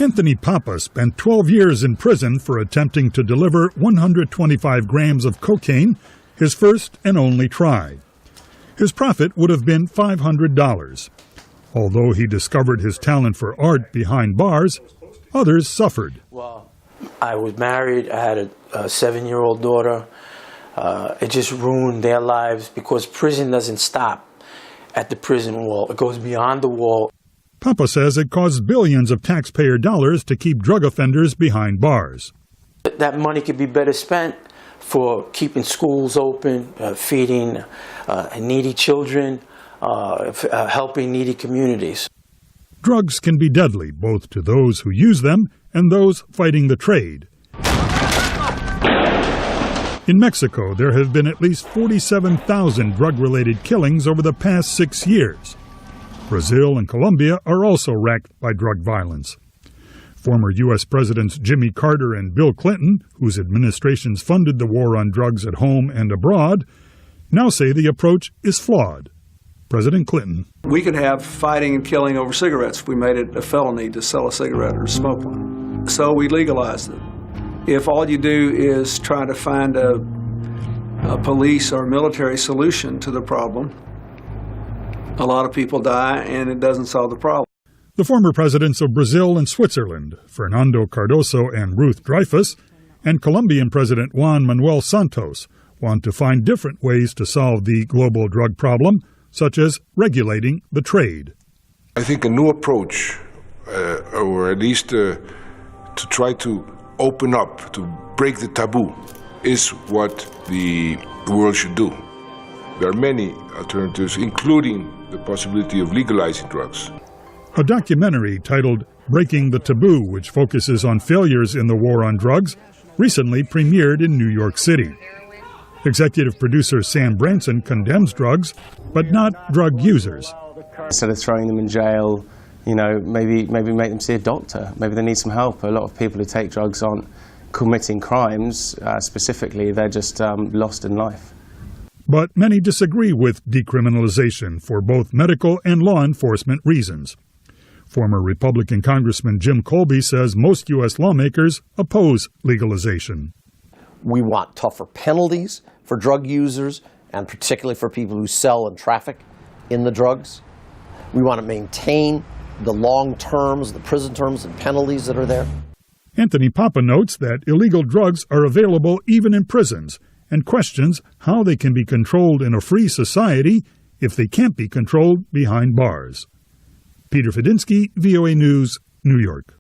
Anthony Papa spent 12 years in prison for attempting to deliver 125 grams of cocaine, his first and only try. His profit would have been $500. Although he discovered his talent for art behind bars, others suffered. Well, I was married. I had a 7-year-old daughter. It just ruined their lives because prison doesn't stop at the prison wall. It goes beyond the wall. Papa says it costs billions of taxpayer dollars to keep drug offenders behind bars. That money could be better spent for keeping schools open, feeding needy children, helping needy communities. Drugs can be deadly both to those who use them and those fighting the trade. In Mexico, there have been at least 47,000 drug-related killings over the past 6 years. Brazil and Colombia are also racked by drug violence. Former U.S. Presidents Jimmy Carter and Bill Clinton, whose administrations funded the war on drugs at home and abroad, now say the approach is flawed. President Clinton. We could have fighting and killing over cigarettes if we made it a felony to sell a cigarette or to smoke one. So we legalized it. If all you do is try to find a police or military solution to the problem, a lot of people die and it doesn't solve the problem. The former presidents of Brazil and Switzerland, Fernando Cardoso and Ruth Dreyfus, and Colombian President Juan Manuel Santos, want to find different ways to solve the global drug problem, such as regulating the trade. I think a new approach, or at least to try to open up, to break the taboo, is what the world should do. There are many alternatives, including the possibility of legalizing drugs. A documentary titled Breaking the Taboo, which focuses on failures in the war on drugs, recently premiered in New York City. Executive producer Sam Branson condemns drugs, but not drug users. Instead of throwing them in jail, maybe make them see a doctor. Maybe they need some help. A lot of people who take drugs aren't committing crimes specifically, they're just lost in life. But many disagree with decriminalization for both medical and law enforcement reasons. Former Republican Congressman Jim Colby says most U.S. lawmakers oppose legalization. We want tougher penalties for drug users, and particularly for people who sell and traffic in the drugs. We want to maintain the long terms, the prison terms and penalties that are there. Anthony Papa notes that illegal drugs are available even in prisons and questions how they can be controlled in a free society if they can't be controlled behind bars. Peter Fedynsky, VOA News, New York.